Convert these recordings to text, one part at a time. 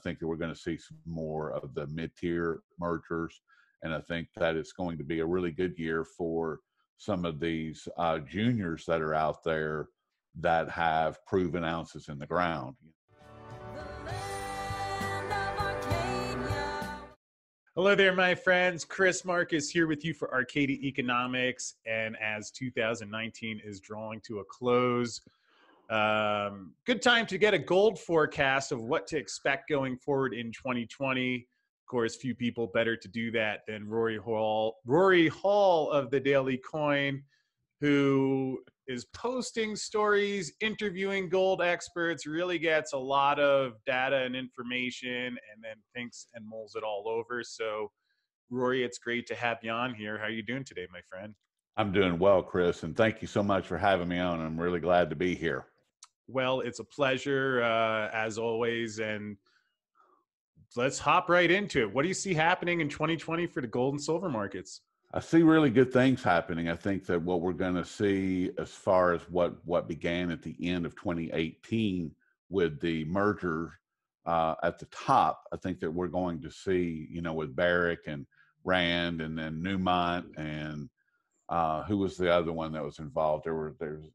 think that we're going to see some more of the mid-tier mergers. And I think that it's going to be a really good year for some of these juniors that are out there that have proven ounces in the ground. Hello there, my friends. Chris Marcus here with you for Arcadia Economics. And as 2019 is drawing to a close, good time to get a gold forecast of what to expect going forward in 2020. Of course, few people better to do that than Rory Hall of the Daily Coin, who is posting stories, interviewing gold experts, really gets a lot of data and information, and then thinks and mulls it all over. So, Rory, it's great to have you on here. How are you doing today, my friend? I'm doing well, Chris, and thank you so much for having me on. I'm really glad to be here. Well, it's a pleasure, as always, and let's hop right into it. What do you see happening in 2020 for the gold and silver markets? I see really good things happening. I think that what we're going to see as far as what began at the end of 2018 with the merger at the top, I think that we're going to see, with Barrick and Rand and then Newmont and who was the other one that was involved? There's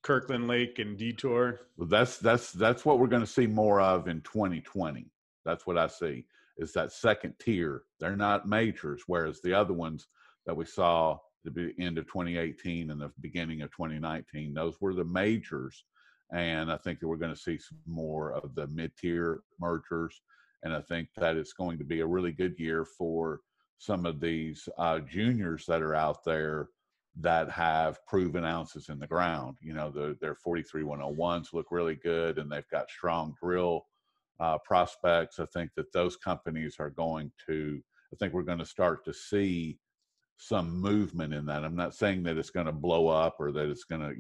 Kirkland Lake and Detour. Well, that's what we're going to see more of in 2020. That's what I see. Is that second tier. They're not majors, whereas the other ones that we saw at the end of 2018 and the beginning of 2019, those were the majors. And I think that we're going to see some more of the mid-tier mergers. And I think that it's going to be a really good year for some of these juniors that are out there that have proven ounces in the ground. Their 43101s look really good, and they've got strong drill prospects. I think that those companies are going to, I think we're going to start to see some movement in that. I'm not saying that it's going to blow up or that it's going to,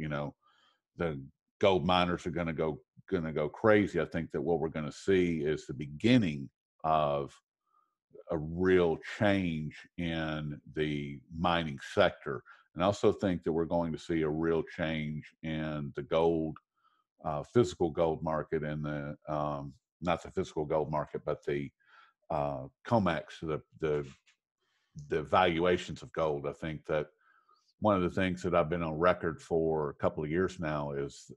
the gold miners are going to go crazy. I think that what we're going to see is the beginning of a real change in the mining sector. And I also think that we're going to see a real change in the gold, physical gold market and the, not the physical gold market, but the COMEX, the valuations of gold. I think that one of the things that I've been on record for a couple of years now is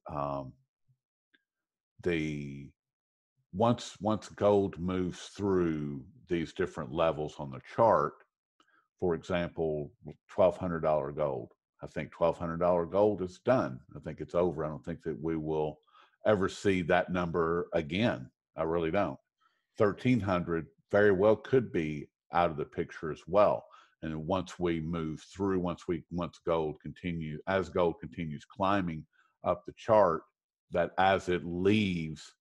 once gold moves through these different levels on the chart, for example, $1,200 gold. I think $1,200 gold is done. I think it's over. I don't think that we will ever see that number again. I really don't. 1,300 very well could be out of the picture as well. And once we move through, as gold continues climbing up the chart, that as it leaves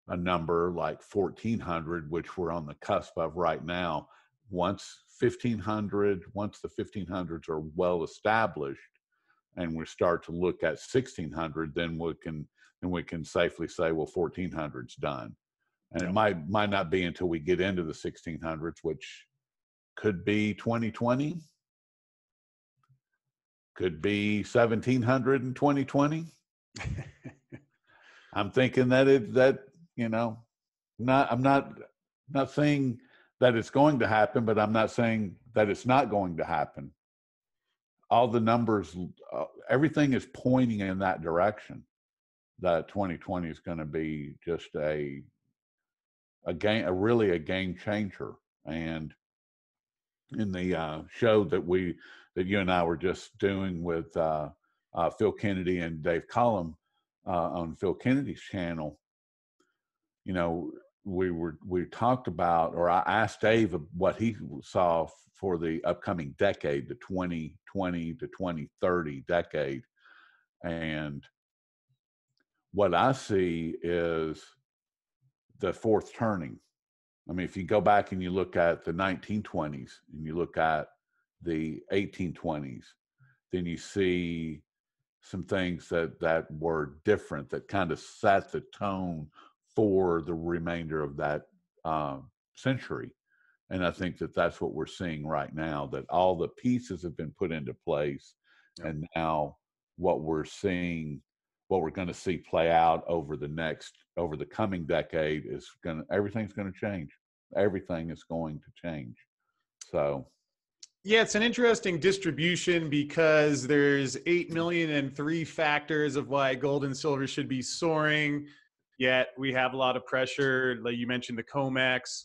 a number like 1,400, which we're on the cusp of right now, once the 1,500s are well established, and we start to look at 1,600, then we can safely say, well, 1,400's done. And it might not be until we get into the 1,600s, which could be 2020, could be 1,700 in 2020. I'm thinking I'm not saying that it's going to happen, but I'm not saying that it's not going to happen. All the numbers, everything is pointing in that direction, that 2020 is going to be just really a game changer. And in the show that you and I were just doing with Phil Kennedy and Dave Collum on Phil Kennedy's channel, we talked about, or I asked Dave what he saw for the upcoming decade, the 2020 to 2030 decade. And what I see is the fourth turning. I mean, if you go back and you look at the 1920s and you look at the 1820s, then you see some things that were different, that kind of set the tone for the remainder of that century. And I think that that's what we're seeing right now, that all the pieces have been put into place. And now what we're seeing what we're going to see play out over the coming decade is everything's going to change. Everything is going to change. So yeah, it's an interesting distribution because there's 8 million and three factors of why gold and silver should be soaring. Yet we have a lot of pressure. Like you mentioned, the COMEX.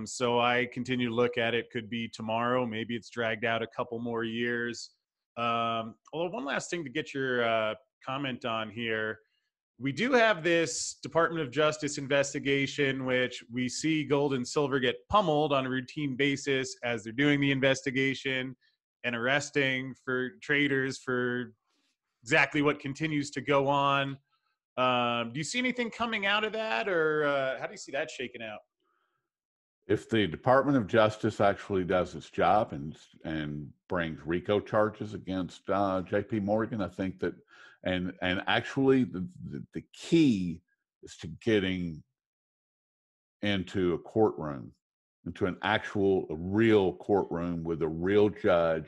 So I continue to look at it. Could be tomorrow. Maybe it's dragged out a couple more years. Although one last thing to get your comment on here. We do have this Department of Justice investigation, which we see gold and silver get pummeled on a routine basis as they're doing the investigation and arresting for traders for exactly what continues to go on. Do you see anything coming out of that, or how do you see that shaking out? if the Department of Justice actually does its job and brings RICO charges against J.P. Morgan, I think that, and actually the key is to getting into a courtroom, into a real courtroom with a real judge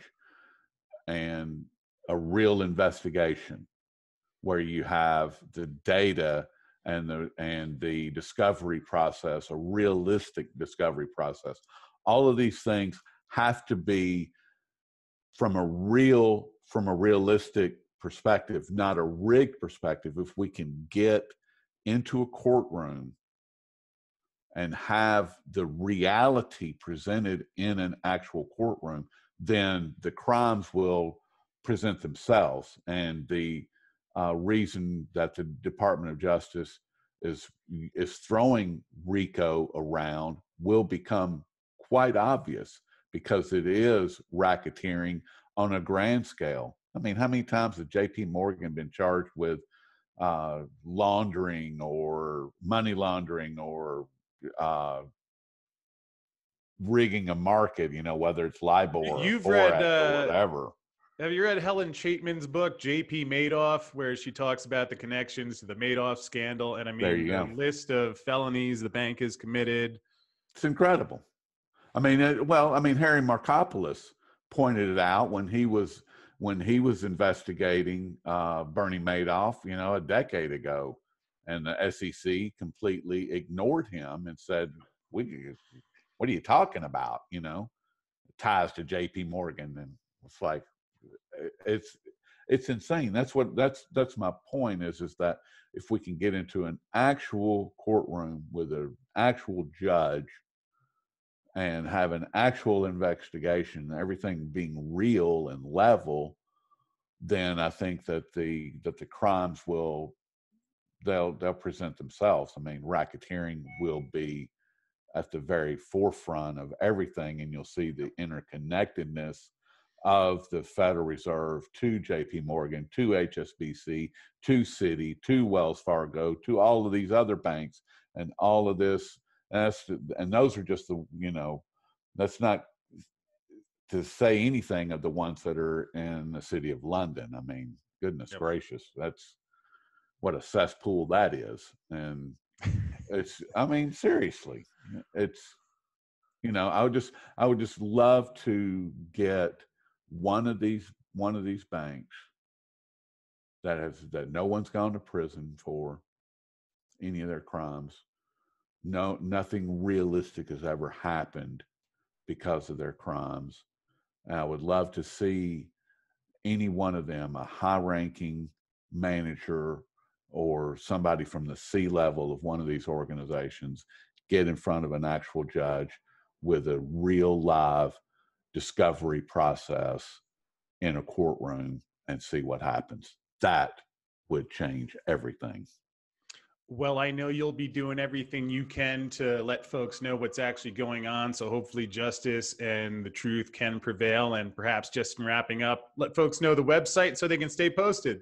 and a real investigation where you have the data and the discovery process, a realistic discovery process. All of these things have to be from a realistic perspective, not a rigged perspective. If we can get into a courtroom and have the reality presented in an actual courtroom, then the crimes will present themselves. And the reason that the Department of Justice is throwing RICO around will become quite obvious, because it is racketeering on a grand scale. I mean, how many times has J.P. Morgan been charged with laundering or money laundering or rigging a market, whether it's LIBOR or You've read, Forex or whatever. have you read Helen Chapman's book, J.P. Madoff, where she talks about the connections to the Madoff scandal? And I There mean, you the go. list of felonies the bank has committed. It's incredible. I mean, Harry Markopolos pointed it out when he was investigating Bernie Madoff, a decade ago, and the SEC completely ignored him and said, "What are you talking about?" Ties to J.P. Morgan, and it's like it's insane. That's my point is that if we can get into an actual courtroom with an actual judge and have an actual investigation, everything being real and level, then I think that the crimes they'll present themselves. I mean, racketeering will be at the very forefront of everything, and you'll see the interconnectedness of the Federal Reserve to JP Morgan, to HSBC, to Citi, to Wells Fargo, to all of these other banks, and all of this. And those are just that's not to say anything of the ones that are in the city of London. I mean, goodness Yep. gracious, that's what a cesspool that is. And seriously, it's, I would just love to get one of these banks that no one's gone to prison for any of their crimes. No, nothing realistic has ever happened because of their crimes. And I would love to see any one of them, a high-ranking manager or somebody from the C-level of one of these organizations, get in front of an actual judge with a real live discovery process in a courtroom and see what happens. That would change everything. Well, I know you'll be doing everything you can to let folks know what's actually going on. So hopefully justice and the truth can prevail. And perhaps just in wrapping up, let folks know the website so they can stay posted.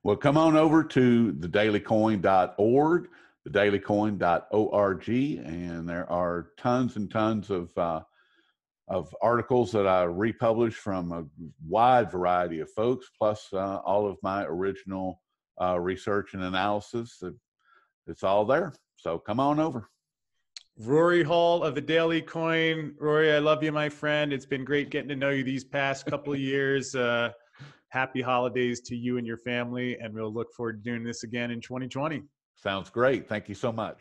Well, come on over to thedailycoin.org, thedailycoin.org, and there are tons and tons of articles that I republish from a wide variety of folks, plus all of my original research and analysis. It's all there. So come on over. Rory Hall of the Daily Coin. Rory, I love you, my friend. It's been great getting to know you these past couple of years. happy holidays to you and your family, and we'll look forward to doing this again in 2020. Sounds great. Thank you so much.